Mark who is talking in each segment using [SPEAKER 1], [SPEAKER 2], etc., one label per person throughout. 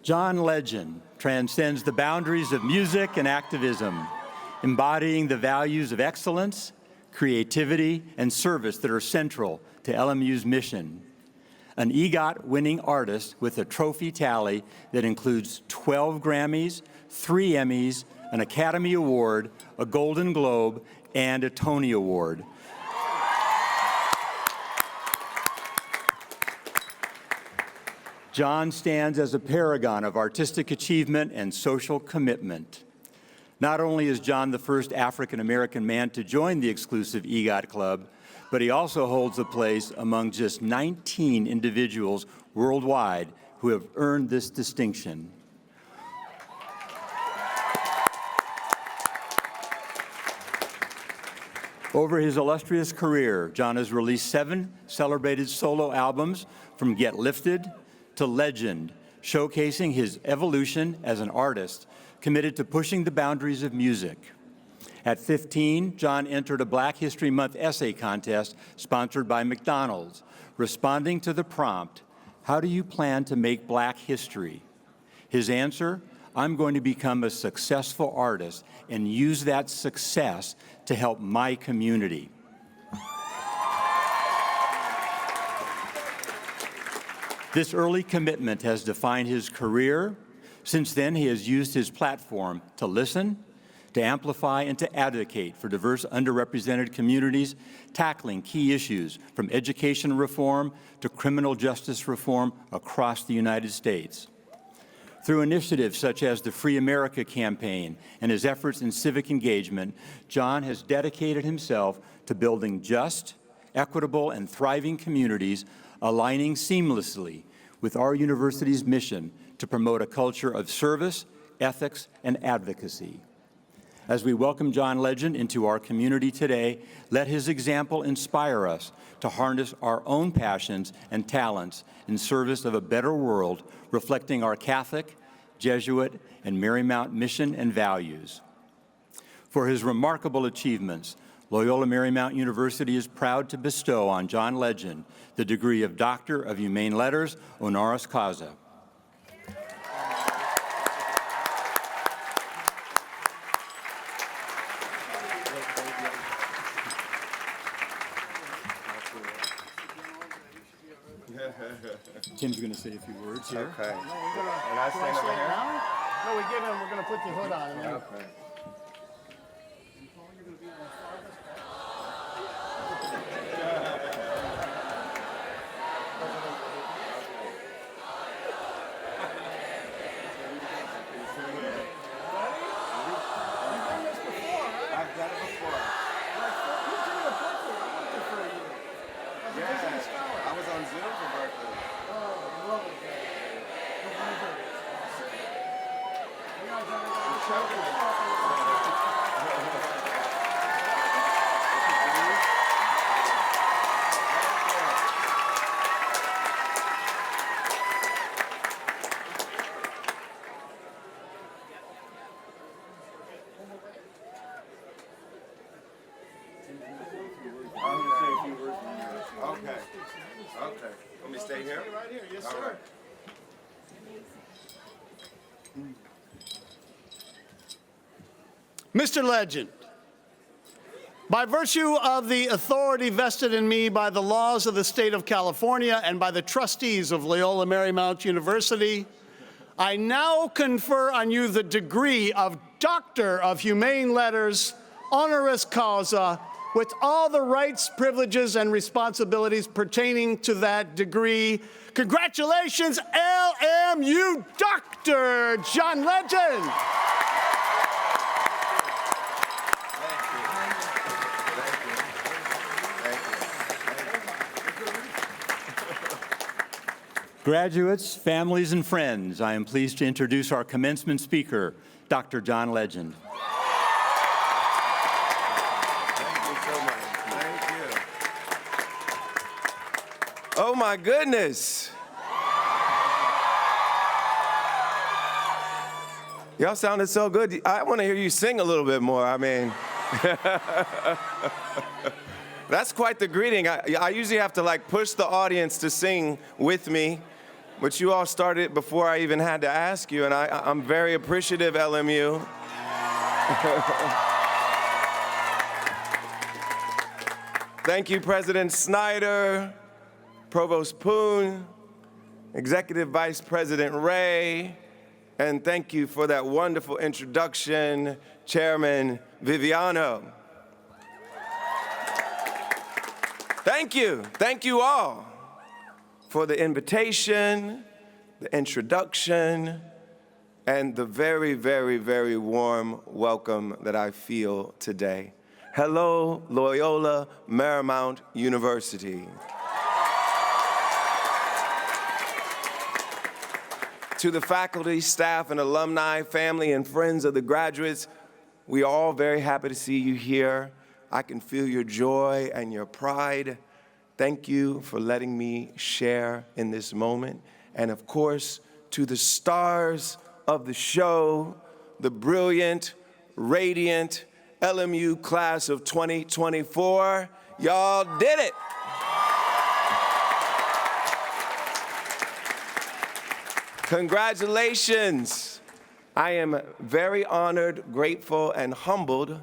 [SPEAKER 1] John Legend transcends the boundaries of music and activism, embodying the values of excellence, creativity, and service that are central to LMU's mission. An EGOT-winning artist with a trophy tally that includes 12 Grammys, 3 Emmys, an Academy Award, a Golden Globe, and a Tony Award. John stands as a paragon of artistic achievement and social commitment. Not only is John the first African-American man to join the exclusive EGOT Club, but he also holds a place among just 19 individuals worldwide who have earned this distinction. Over his illustrious career, John has released 7 celebrated solo albums, from Get Lifted to Legend, showcasing his evolution as an artist committed to pushing the boundaries of music. At 15, John entered a Black History Month essay contest sponsored by McDonald's, responding to the prompt, "How do you plan to make Black history?" His answer, "I'm going to become a successful artist and use that success to help my community." This early commitment has defined his career. Since then, he has used his platform to listen, to amplify, and to advocate for diverse, underrepresented communities, tackling key issues from education reform to criminal justice reform across the United States. Through initiatives such as the Free America campaign and his efforts in civic engagement, John has dedicated himself to building just, equitable, and thriving communities, aligning seamlessly with our university's mission to promote a culture of service, ethics, and advocacy. As we welcome John Legend into our community today, let his example inspire us to harness our own passions and talents in service of a better world, reflecting our Catholic, Jesuit, and Marymount mission and values. For his remarkable achievements, Loyola Marymount University is proud to bestow on John Legend the degree of Doctor of Humane Letters, honoris causa. Tim's going to say a few words here.
[SPEAKER 2] Okay.
[SPEAKER 3] No,
[SPEAKER 2] When I stand over here?
[SPEAKER 3] No, we get in, we're going to put the hood on. And then
[SPEAKER 2] Okay. I've done it before. Yeah, I was on Zoom for birthday. Okay. Okay. Let me stay here?
[SPEAKER 3] right here, yes,
[SPEAKER 2] All
[SPEAKER 3] sir.
[SPEAKER 2] right.
[SPEAKER 3] Mr. Legend, by virtue of the authority vested in me by the laws of the state of California and by the trustees of Loyola Marymount University, I now confer on you the degree of Doctor of Humane Letters, honoris causa, with all the rights, privileges, and responsibilities pertaining to that degree. Congratulations, LMU Dr. John Legend.
[SPEAKER 1] Graduates, families, and friends, I am pleased to introduce our commencement speaker, Dr. John Legend.
[SPEAKER 2] Thank you so much. Thank you. Oh my goodness. Y'all sounded so good. I want to hear you sing a little bit more. I mean, that's quite the greeting. I usually have to like push the audience to sing with me. But you all started before I even had to ask you, and I'm very appreciative, LMU. Thank you, President Snyder, Provost Poon, Executive Vice President Ray, and thank you for that wonderful introduction, Chairman Viviano. Thank you all for the invitation, the introduction, and the very, very, very warm welcome that I feel today. Hello, Loyola Marymount University. To the faculty, staff, and alumni, family, and friends of the graduates, we are all very happy to see you here. I can feel your joy and your pride. Thank you for letting me share in this moment. And of course, to the stars of the show, the brilliant, radiant LMU class of 2024, y'all did it. Congratulations. I am very honored, grateful, and humbled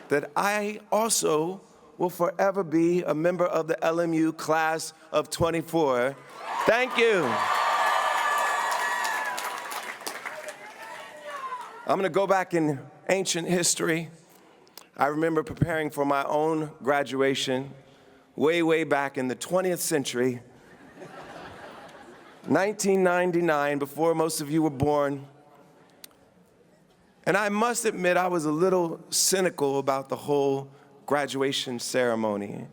[SPEAKER 2] that I also will forever be a member of the LMU class of 24. Thank you. I'm gonna go back in ancient history. I remember preparing for my own graduation way, way back in the 20th century, 1999, before most of you were born. And I must admit, I was a little cynical about the whole graduation ceremony.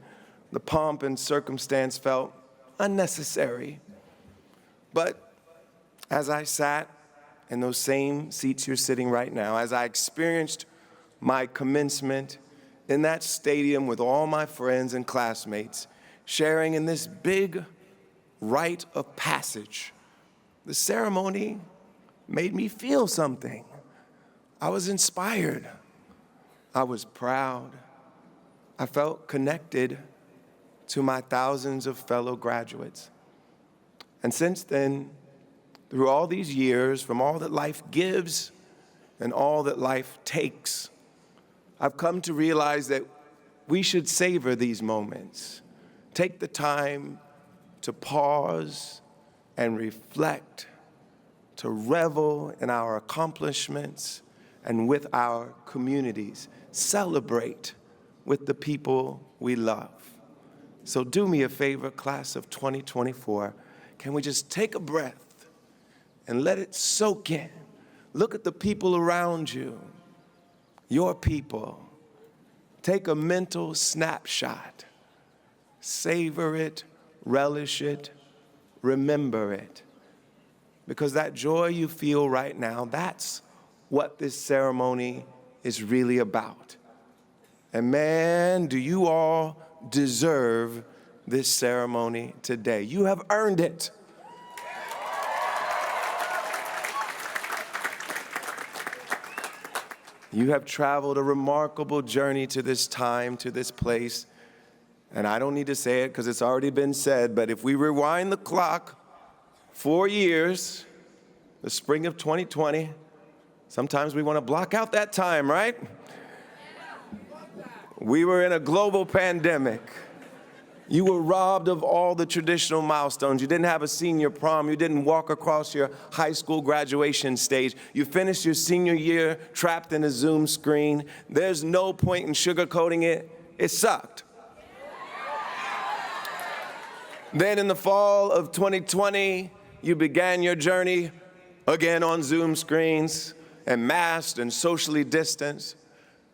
[SPEAKER 2] The pomp and circumstance felt unnecessary. But as I sat in those same seats you're sitting right now, as I experienced my commencement in that stadium with all my friends and classmates, sharing in this big rite of passage, the ceremony made me feel something. I was inspired. I was proud. I felt connected to my thousands of fellow graduates. And since then, through all these years, from all that life gives and all that life takes, I've come to realize that we should savor these moments. Take the time to pause and reflect, to revel in our accomplishments and with our communities. Celebrate with the people we love. So do me a favor, class of 2024. Can we just take a breath and let it soak in? Look at the people around you, your people. Take a mental snapshot. Savor it, relish it, remember it. Because that joy you feel right now, that's what this ceremony is really about. And man, do you all deserve this ceremony today. You have earned it. You have traveled a remarkable journey to this time, to this place. And I don't need to say it because it's already been said, but if we rewind the clock 4 years, the spring of 2020, sometimes we want to block out that time, right? We were in a global pandemic. You were robbed of all the traditional milestones. You didn't have a senior prom. You didn't walk across your high school graduation stage. You finished your senior year trapped in a Zoom screen. There's no point in sugarcoating it. It sucked. Then in the fall of 2020, you began your journey again on Zoom screens and masked and socially distanced.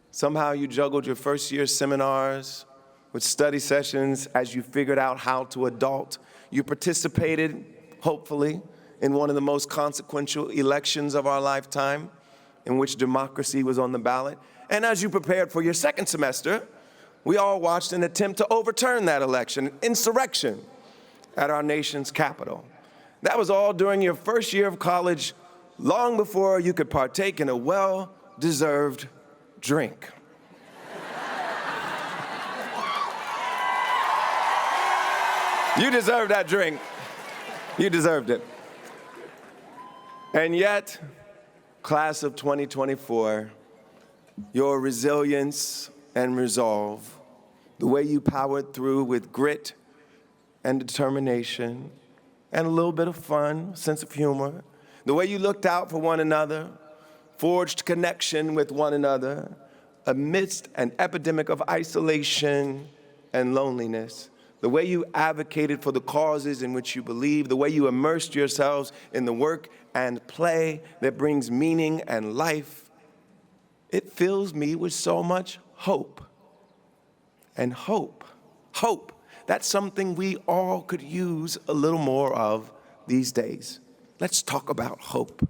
[SPEAKER 2] Somehow you juggled your first year seminars with study sessions as you figured out how to adult. You participated, hopefully, in one of the most consequential elections of our lifetime, in which democracy was on the ballot. And as you prepared for your second semester, we all watched an attempt to overturn that election, an insurrection at our nation's capital. That was all during your first year of college, long before you could partake in a well-deserved drink. You deserved that drink. You deserved it. And yet, class of 2024, your resilience and resolve, the way you powered through with grit and determination and a little bit of fun, sense of humor, the way you looked out for one another, forged connection with one another amidst an epidemic of isolation and loneliness, the way you advocated for the causes in which you believe, the way you immersed yourselves in the work and play that brings meaning and life, it fills me with so much hope. And hope, that's something we all could use a little more of these days. Let's talk about hope,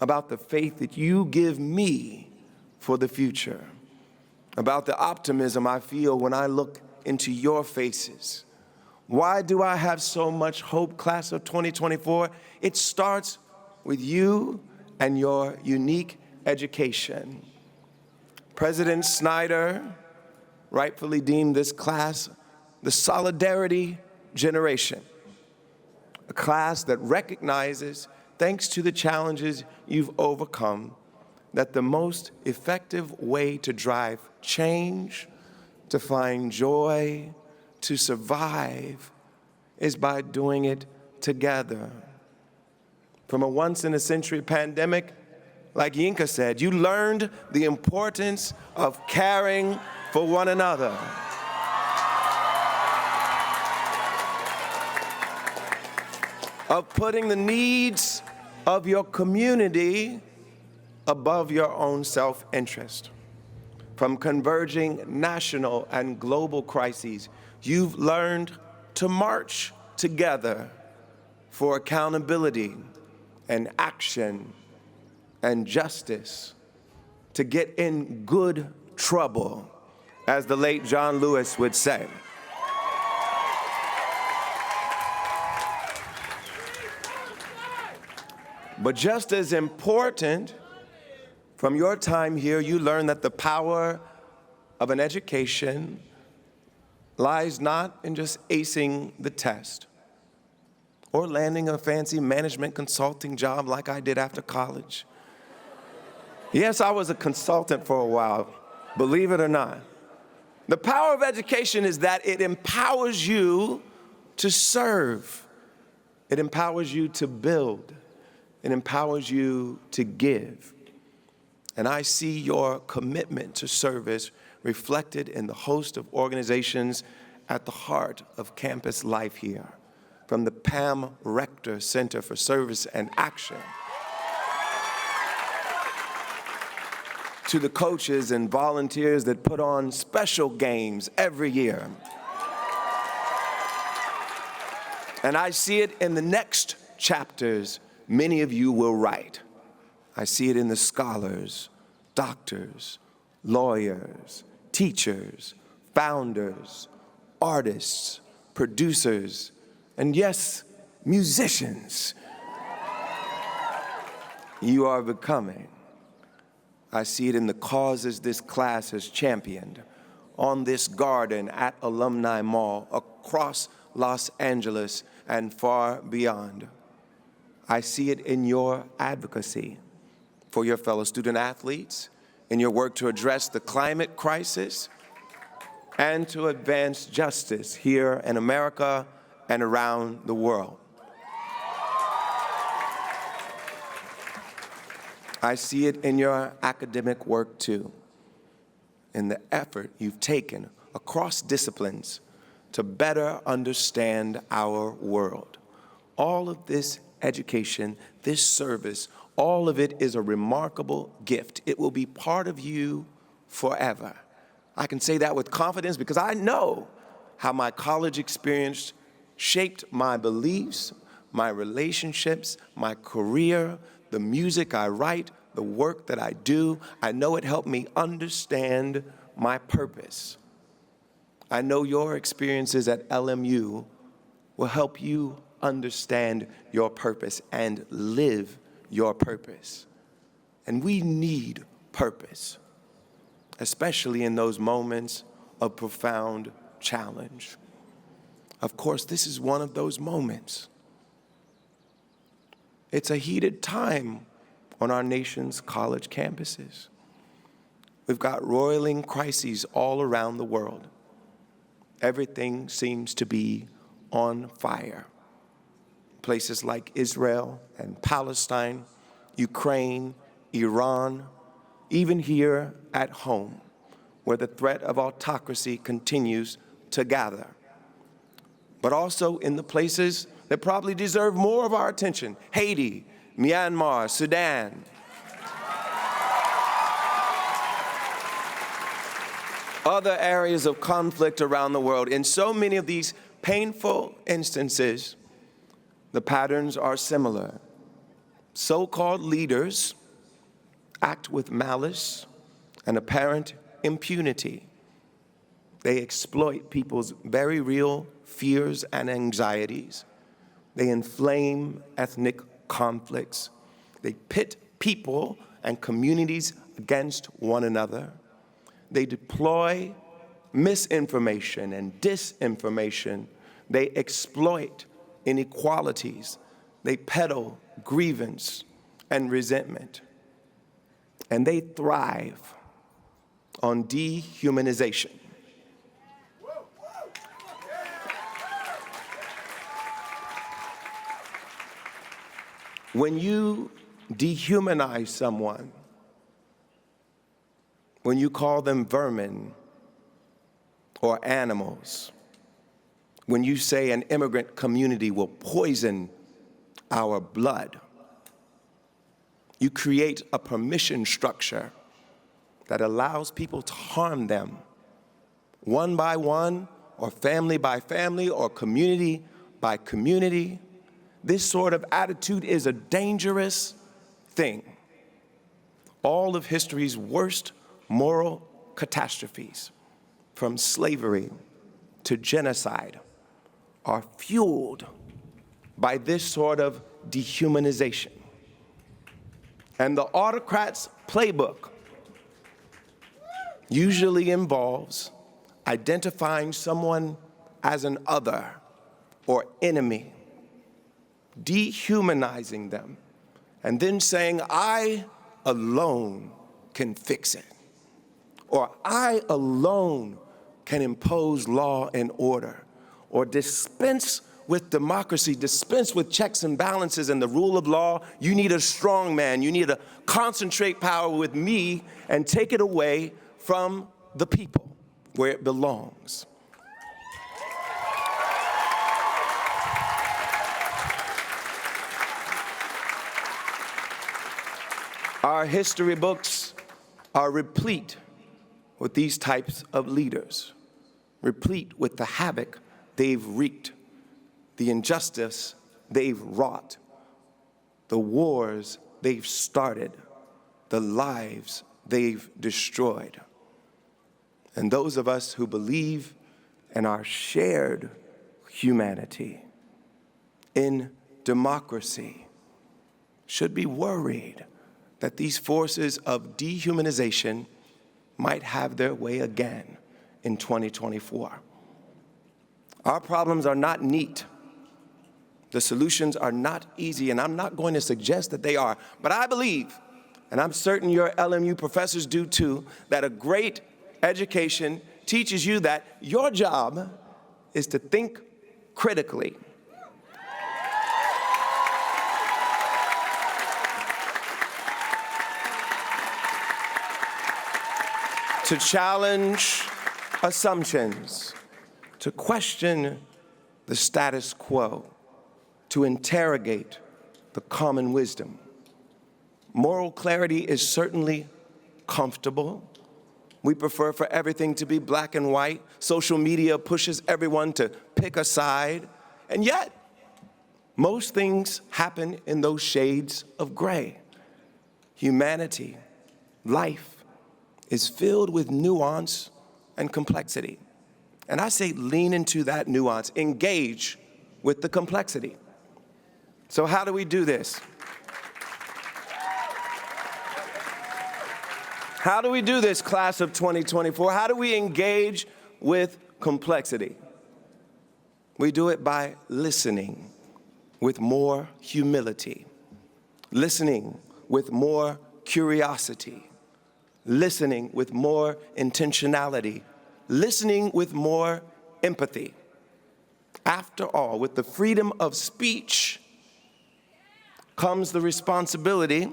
[SPEAKER 2] about the faith that you give me for the future, about the optimism I feel when I look into your faces. Why do I have so much hope, class of 2024? It starts with you and your unique education. President Snyder rightfully deemed this class the solidarity generation, a class that recognizes, thanks to the challenges you've overcome, that the most effective way to drive change, to find joy, to survive, is by doing it together. From a once-in-a-century pandemic, like Yinka said, you learned the importance of caring for one another. Of putting the needs of your community above your own self-interest. From converging national and global crises, you've learned to march together for accountability and action and justice, to get in good trouble, as the late John Lewis would say. But just as important, from your time here, you learn that the power of an education lies not in just acing the test or landing a fancy management consulting job like I did after college. Yes, I was a consultant for a while, believe it or not. The power of education is that it empowers you to serve. It empowers you to build. It empowers you to give. And I see your commitment to service reflected in the host of organizations at the heart of campus life here, from the Pam Rector Center for Service and Action to the coaches and volunteers that put on special games every year. And I see it in the next chapters many of you will write. I see it in the scholars, doctors, lawyers, teachers, founders, artists, producers, and yes, musicians you are becoming. I see it in the causes this class has championed on this garden at Alumni Mall, across Los Angeles and far beyond. I see it in your advocacy for your fellow student athletes, in your work to address the climate crisis and to advance justice here in America and around the world. I see it in your academic work too, in the effort you've taken across disciplines to better understand our world. All of this education, this service, all of it is a remarkable gift. It will be part of you forever. I can say that with confidence because I know how my college experience shaped my beliefs, my relationships, my career, the music I write, the work that I do. I know it helped me understand my purpose. I know your experiences at LMU will help you understand your purpose and live your purpose. And we need purpose, especially in those moments of profound challenge. Of course, this is one of those moments. It's a heated time on our nation's college campuses. We've got roiling crises all around the world. Everything seems to be on fire. Places like Israel and Palestine, Ukraine, Iran, even here at home, where the threat of autocracy continues to gather. But also in the places that probably deserve more of our attention: Haiti, Myanmar, Sudan. Other areas of conflict around the world. In so many of these painful instances, the patterns are similar. So-called leaders act with malice and apparent impunity. They exploit people's very real fears and anxieties. They inflame ethnic conflicts. They pit people and communities against one another. They deploy misinformation and disinformation. They exploit inequalities. They peddle grievance and resentment. And they thrive on dehumanization. When you dehumanize someone, when you call them vermin or animals, when you say an immigrant community will poison our blood, you create a permission structure that allows people to harm them, one by one, or family by family, or community by community. This sort of attitude is a dangerous thing. All of history's worst moral catastrophes, from slavery to genocide, are fueled by this sort of dehumanization. And the autocrat's playbook usually involves identifying someone as an other or enemy, dehumanizing them, and then saying, "I alone can fix it," or "I alone can impose law and order," or dispense with democracy, dispense with checks and balances and the rule of law. You need a strong man. You need to concentrate power with me and take it away from the people where it belongs. Our history books are replete with these types of leaders, replete with the havoc they've wreaked, the injustice they've wrought, the wars they've started, the lives they've destroyed. And those of us who believe in our shared humanity, in democracy, should be worried that these forces of dehumanization might have their way again in 2024. Our problems are not neat. The solutions are not easy, and I'm not going to suggest that they are. But I believe, and I'm certain your LMU professors do too, that a great education teaches you that your job is to think critically. To challenge assumptions, to question the status quo, to interrogate the common wisdom. Moral clarity is certainly comfortable. We prefer for everything to be black and white. Social media pushes everyone to pick a side. And yet, most things happen in those shades of gray. Humanity, life, is filled with nuance and complexity. And I say lean into that nuance, engage with the complexity. So how do we do this? How do we do this, class of 2024? How do we engage with complexity? We do it by listening with more humility, listening with more curiosity, listening with more intentionality, listening with more empathy. After all, with the freedom of speech comes the responsibility,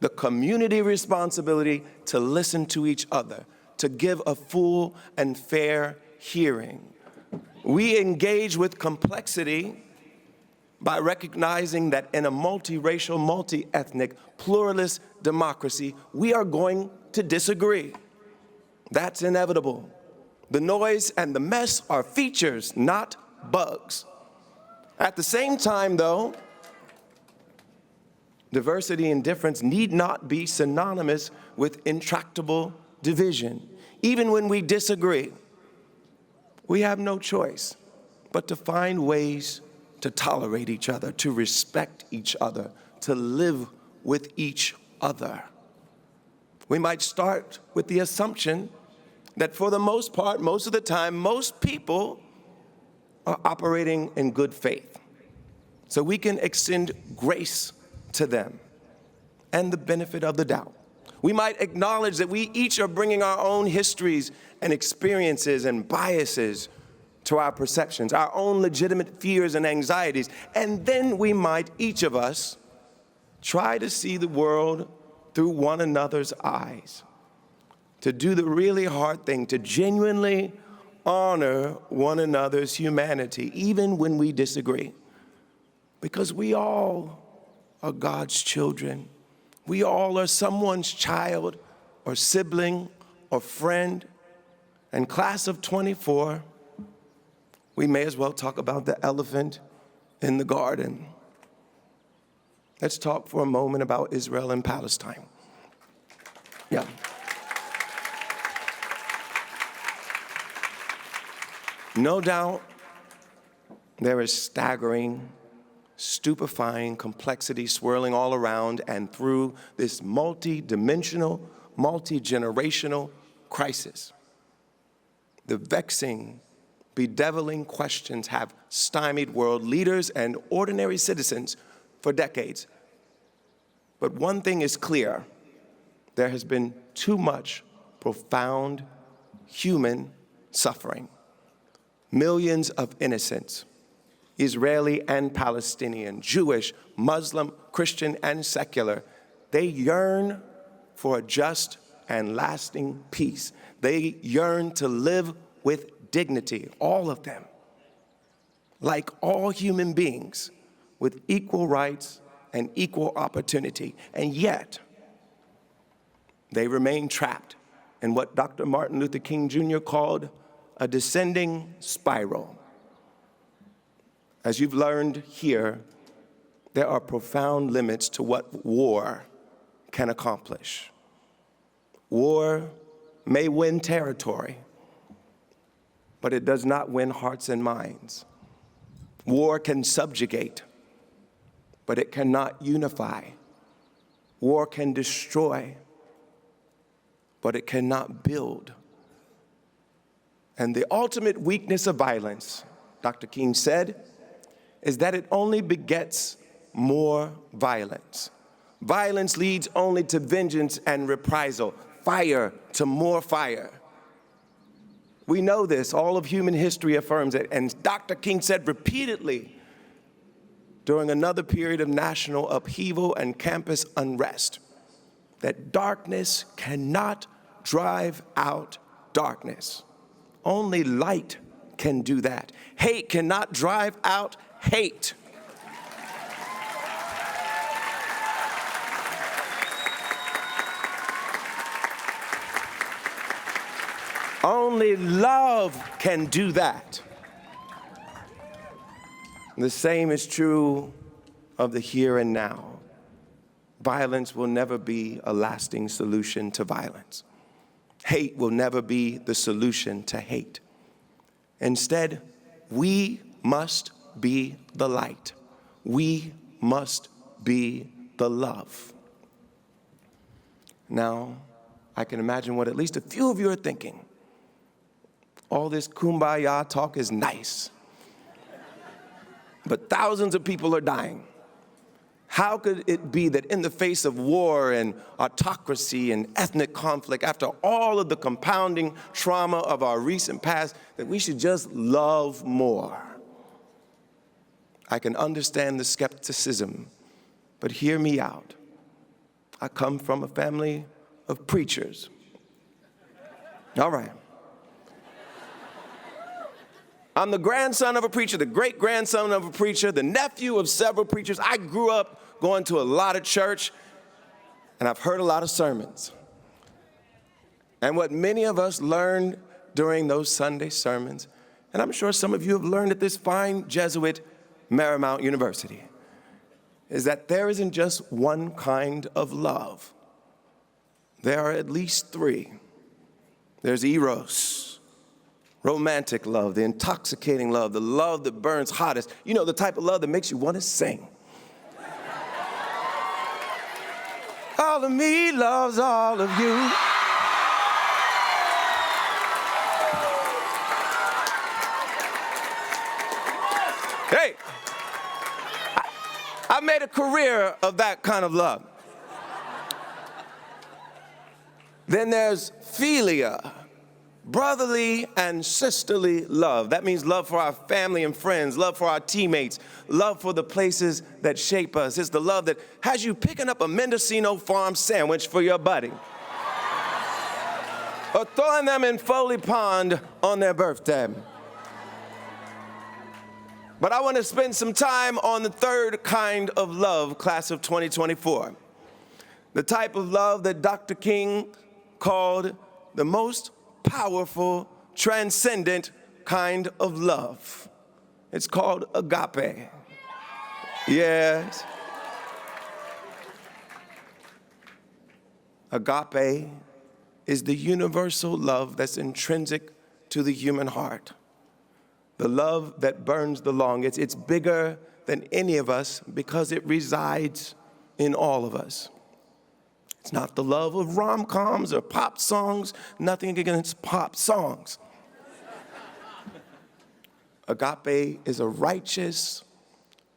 [SPEAKER 2] the community responsibility to listen to each other, to give a full and fair hearing. We engage with complexity by recognizing that in a multiracial, multi-ethnic, pluralist democracy, we are going to disagree. That's inevitable. The noise and the mess are features, not bugs. At the same time, though, diversity and difference need not be synonymous with intractable division. Even when we disagree, we have no choice but to find ways to tolerate each other, to respect each other, to live with each other. We might start with the assumption that for the most part, most of the time, most people are operating in good faith. So we can extend grace to them and the benefit of the doubt. We might acknowledge that we each are bringing our own histories and experiences and biases to our perceptions, our own legitimate fears and anxieties. And then we might, each of us, try to see the world through one another's eyes, to do the really hard thing, to genuinely honor one another's humanity, even when we disagree. Because we all are God's children. We all are someone's child or sibling or friend. And class of 24, we may as well talk about the elephant in the garden. Let's talk for a moment about Israel and Palestine. Yeah. No doubt there is staggering, stupefying complexity swirling all around and through this multi-dimensional, multi-generational crisis. The vexing, bedeviling questions have stymied world leaders and ordinary citizens for decades. But one thing is clear: there has been too much profound human suffering. Millions of innocents, Israeli and Palestinian, Jewish, Muslim, Christian, and secular, they yearn for a just and lasting peace. They yearn to live with dignity, all of them, like all human beings, with equal rights and equal opportunity. And yet, they remain trapped in what Dr. Martin Luther King Jr. called a descending spiral. As you've learned here, there are profound limits to what war can accomplish. War may win territory, but it does not win hearts and minds. War can subjugate, but it cannot unify. War can destroy, but it cannot build. And the ultimate weakness of violence, Dr. King said, is that it only begets more violence. Violence leads only to vengeance and reprisal, fire to more fire. We know this, all of human history affirms it, and Dr. King said repeatedly during another period of national upheaval and campus unrest that darkness cannot drive out darkness. Only light can do that. Hate cannot drive out hate. Only love can do that. The same is true of the here and now. Violence will never be a lasting solution to violence. Hate will never be the solution to hate. Instead, we must be the light. We must be the love. Now, I can imagine what at least a few of you are thinking. All this kumbaya talk is nice, but thousands of people are dying. How could it be that in the face of war and autocracy and ethnic conflict, after all of the compounding trauma of our recent past, that we should just love more? I can understand the skepticism, but hear me out. I come from a family of preachers. All right. I'm the grandson of a preacher, the great-grandson of a preacher, the nephew of several preachers. I grew up going to a lot of church, and I've heard a lot of sermons. And what many of us learned during those Sunday sermons, and I'm sure some of you have learned at this fine Jesuit Marymount University, is that there isn't just one kind of love. There are at least three. There's eros, romantic love, the intoxicating love, the love that burns hottest. You know, the type of love that makes you want to sing. All of me loves all of you. Hey, I made a career of that kind of love. Then there's philia, brotherly and sisterly love. That means love for our family and friends, love for our teammates, love for the places that shape us. It's the love that has you picking up a Mendocino Farm sandwich for your buddy, or throwing them in Foley Pond on their birthday. But I want to spend some time on the third kind of love, class of 2024. The type of love that Dr. King called the most powerful, transcendent kind of love. It's called agape. Yes. Agape is the universal love that's intrinsic to the human heart. The love that burns the longest. It's bigger than any of us because it resides in all of us. It's not the love of rom-coms or pop songs, nothing against pop songs. Agape is a righteous,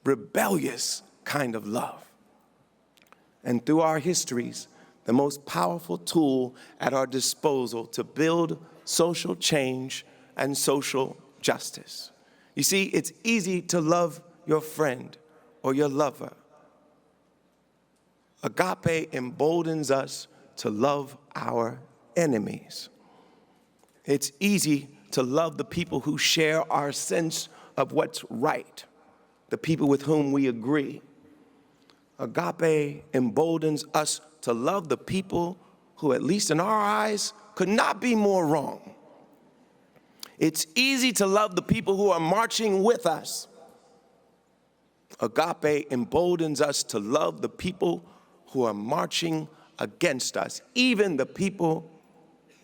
[SPEAKER 2] rebellious kind of love. And through our histories, the most powerful tool at our disposal to build social change and social justice. You see, it's easy to love your friend or your lover. Agape emboldens us to love our enemies. It's easy to love the people who share our sense of what's right, the people with whom we agree. Agape emboldens us to love the people who, at least in our eyes, could not be more wrong. It's easy to love the people who are marching with us. Agape emboldens us to love the people who are marching against us, even the people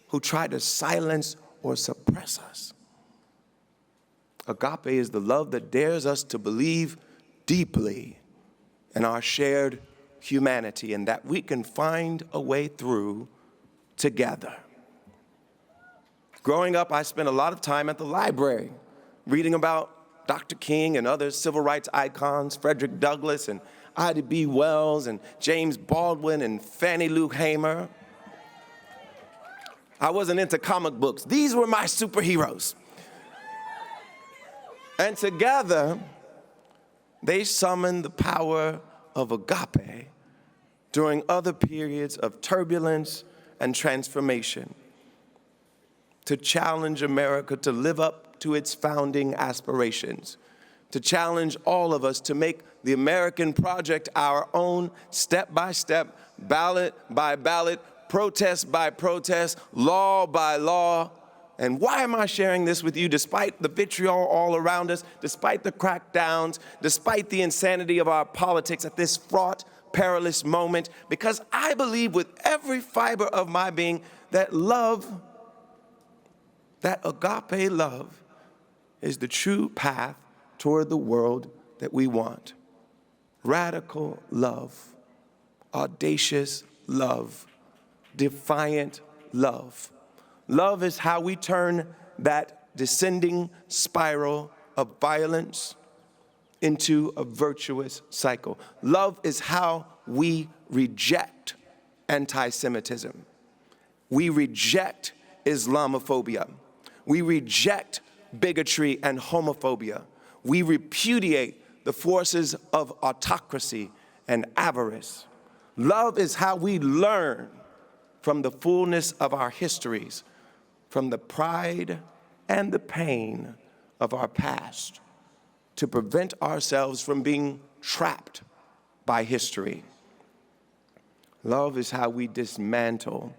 [SPEAKER 2] who try to silence or suppress us. Agape is the love that dares us to believe deeply in our shared humanity and that we can find a way through together. Growing up, I spent a lot of time at the library reading about Dr. King and other civil rights icons, Frederick Douglass and Ida B. Wells and James Baldwin and Fannie Lou Hamer. I wasn't into comic books. These were my superheroes. And together, they summoned the power of agape during other periods of turbulence and transformation to challenge America to live up to its founding aspirations, to challenge all of us to make the American project our own, step by step, ballot by ballot, protest by protest, law by law. And why am I sharing this with you despite the vitriol all around us, despite the crackdowns, despite the insanity of our politics at this fraught, perilous moment? Because I believe with every fiber of my being that love, that agape love, is the true path toward the world that we want. Radical love, audacious love, defiant love. Love is how we turn that descending spiral of violence into a virtuous cycle. Love is how we reject anti-Semitism. We reject Islamophobia. We reject bigotry and homophobia. We repudiate the forces of autocracy and avarice. Love is how we learn from the fullness of our histories, from the pride and the pain of our past, to prevent ourselves from being trapped by history. Love is how we dismantle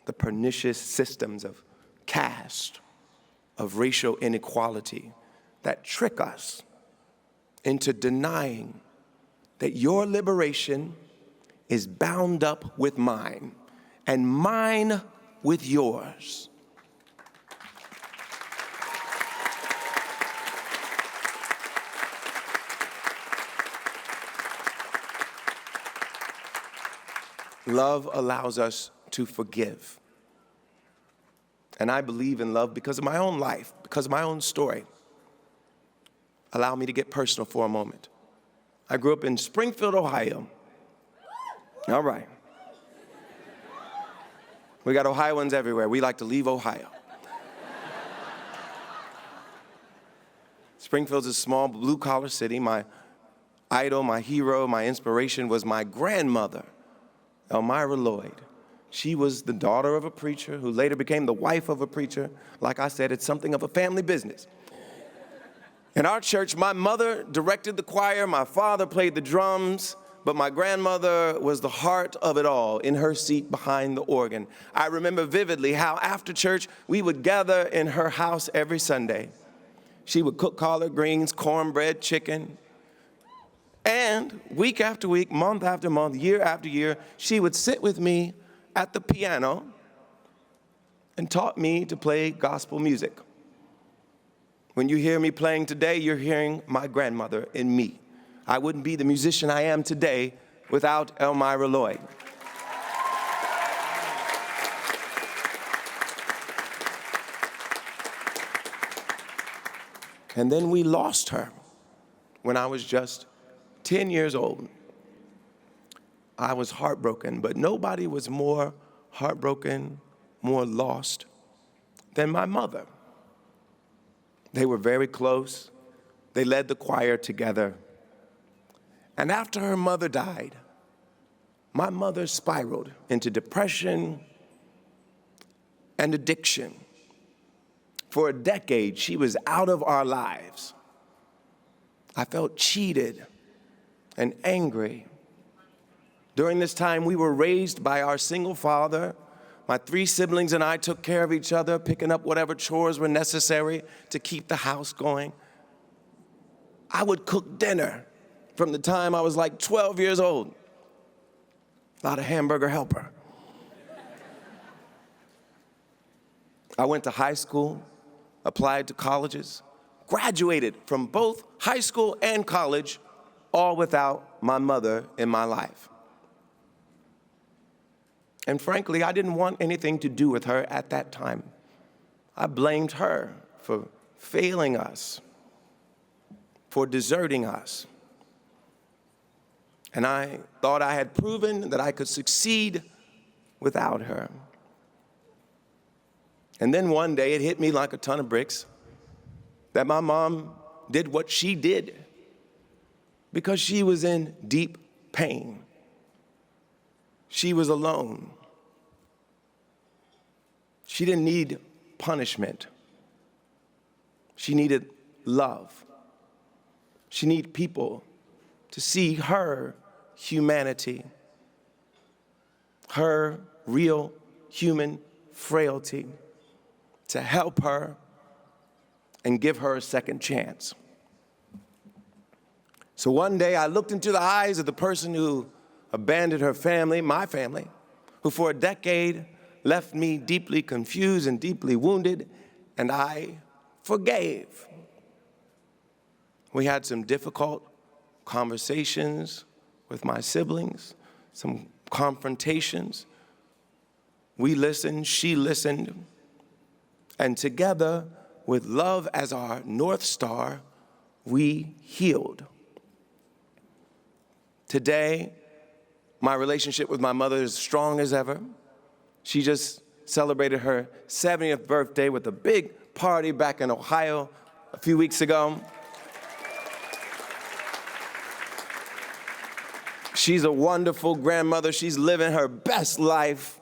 [SPEAKER 2] the pernicious systems of caste, of racial inequality that trick us into denying that your liberation is bound up with mine and mine with yours. Love allows us to forgive. And I believe in love because of my own life, because of my own story. Allow me to get personal for a moment. I grew up in Springfield, Ohio. All right. We got Ohioans everywhere. We like to leave Ohio. Springfield's a small blue-collar city. My idol, my hero, my inspiration was my grandmother, Elmira Lloyd. She was the daughter of a preacher who later became the wife of a preacher. Like I said, it's something of a family business. In our church, my mother directed the choir, my father played the drums, but my grandmother was the heart of it all in her seat behind the organ. I remember vividly how after church, we would gather in her house every Sunday. She would cook collard greens, cornbread, chicken. And week after week, month after month, year after year, she would sit with me at the piano and taught me to play gospel music. When you hear me playing today, you're hearing my grandmother in me. I wouldn't be the musician I am today without Elmira Lloyd. And then we lost her when I was just 10 years old. I was heartbroken, but nobody was more heartbroken, more lost than my mother. They were very close. They led the choir together. And after her mother died, my mother spiraled into depression and addiction. For a decade, she was out of our lives. I felt cheated and angry. During this time, we were raised by our single father. My 3 siblings and I took care of each other, picking up whatever chores were necessary to keep the house going. I would cook dinner from the time I was like 12 years old. Not a hamburger helper. I went to high school, applied to colleges, graduated from both high school and college, all without my mother in my life. And frankly, I didn't want anything to do with her at that time. I blamed her for failing us, for deserting us. And I thought I had proven that I could succeed without her. And then one day it hit me like a ton of bricks that my mom did what she did because she was in deep pain. She was alone. She didn't need punishment. She needed love. She needed people to see her humanity, her real human frailty, to help her and give her a second chance. So one day I looked into the eyes of the person who abandoned her family, my family, who for a decade left me deeply confused and deeply wounded, and I forgave. We had some difficult conversations with my siblings, some confrontations. We listened, she listened, and together, with love as our North Star, we healed. Today, my relationship with my mother is strong as ever. She just celebrated her 70th birthday with a big party back in Ohio a few weeks ago. She's a wonderful grandmother. She's living her best life.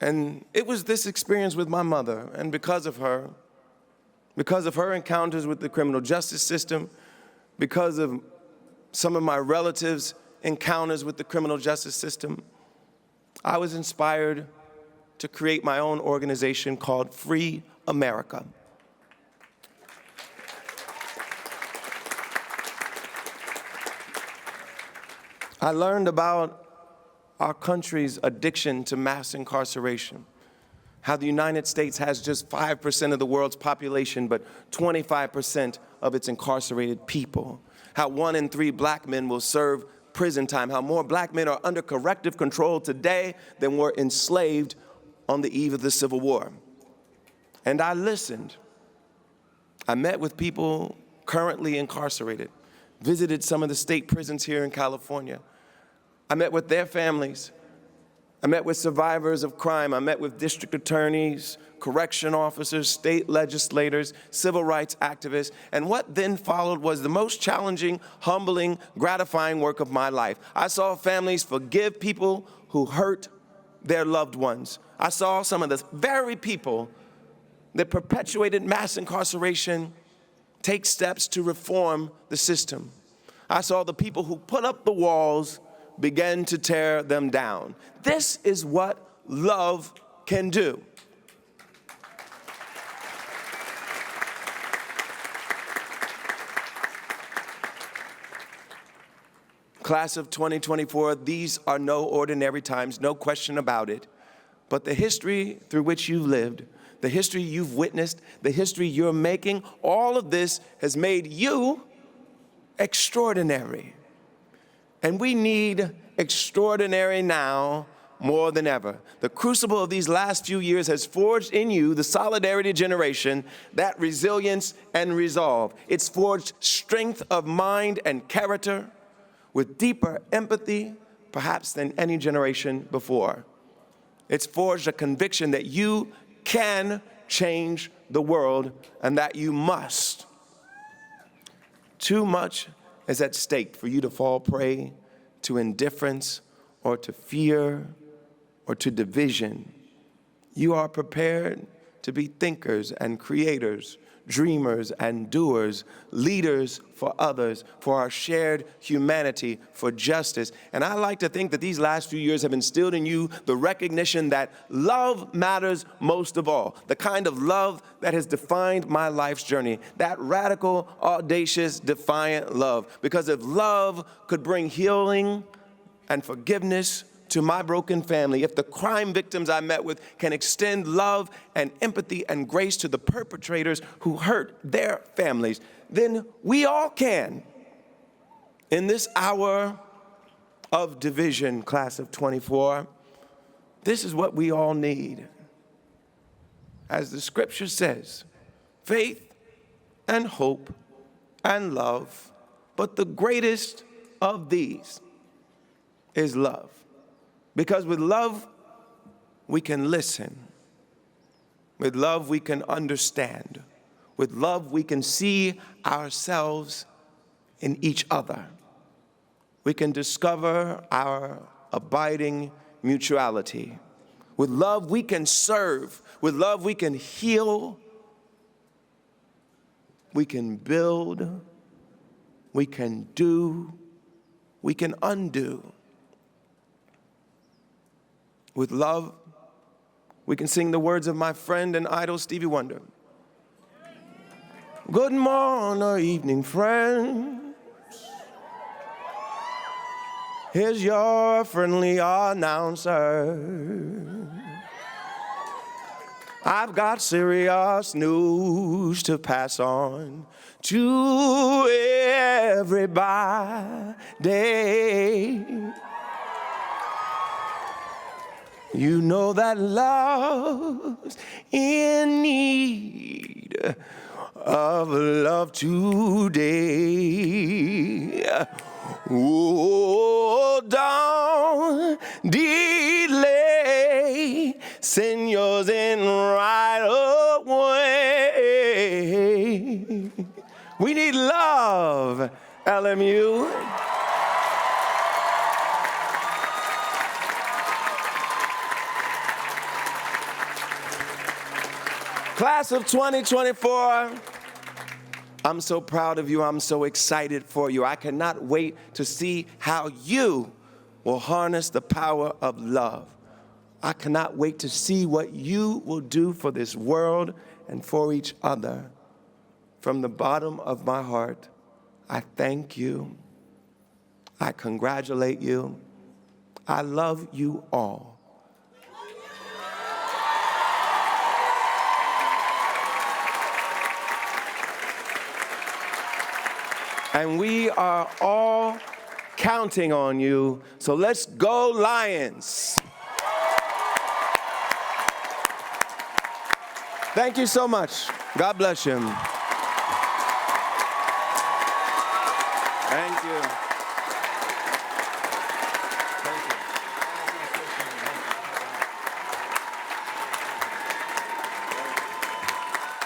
[SPEAKER 2] And it was this experience with my mother, and because of her encounters with the criminal justice system, because of some of my relatives' encounters with the criminal justice system, I was inspired to create my own organization called Free America. I learned about our country's addiction to mass incarceration, how the United States has just 5% of the world's population, but 25% of its incarcerated people, how 1 in 3 black men will serve prison time, how more black men are under corrective control today than were enslaved on the eve of the Civil War. And I listened. I met with people currently incarcerated, visited some of the state prisons here in California. I met with their families. I met with survivors of crime. I met with district attorneys, correction officers, state legislators, civil rights activists. And what then followed was the most challenging, humbling, gratifying work of my life. I saw families forgive people who hurt their loved ones. I saw some of the very people that perpetuated mass incarceration take steps to reform the system. I saw the people who put up the walls begin to tear them down. This is what love can do. Class of 2024, these are no ordinary times, no question about it. But the history through which you've lived, the history you've witnessed, the history you're making, all of this has made you extraordinary. And we need extraordinary now more than ever. The crucible of these last few years has forged in you, the solidarity generation, that resilience and resolve. It's forged strength of mind and character with deeper empathy, perhaps than any generation before. It's forged a conviction that you can change the world and that you must. Too much is at stake for you to fall prey to indifference or to fear or to division. You are prepared to be thinkers and creators, dreamers and doers, leaders for others, for our shared humanity, for justice. And I like to think that these last few years have instilled in you the recognition that love matters most of all, the kind of love that has defined my life's journey, that radical, audacious, defiant love. Because if love could bring healing and forgiveness to my broken family, if the crime victims I met with can extend love and empathy and grace to the perpetrators who hurt their families, then we all can. In this hour of division, class of 24, this is what we all need. As the scripture says, faith and hope and love, but the greatest of these is love. Because with love, we can listen. With love, we can understand. With love, we can see ourselves in each other. We can discover our abiding mutuality. With love, we can serve. With love, we can heal. We can build. We can do. We can undo. With love, we can sing the words of my friend and idol, Stevie Wonder. Good morning or evening, friends. Here's your friendly announcer. I've got serious news to pass on to everybody. You know that love's in need of love today. Oh, don't delay, send yours in right away. We need love, LMU. Class of 2024, I'm so proud of you. I'm so excited for you. I cannot wait to see how you will harness the power of love. I cannot wait to see what you will do for this world and for each other. From the bottom of my heart, I thank you. I congratulate you. I love you all. And we are all counting on you. So let's go, Lions. Thank you so much. God bless you. Thank you.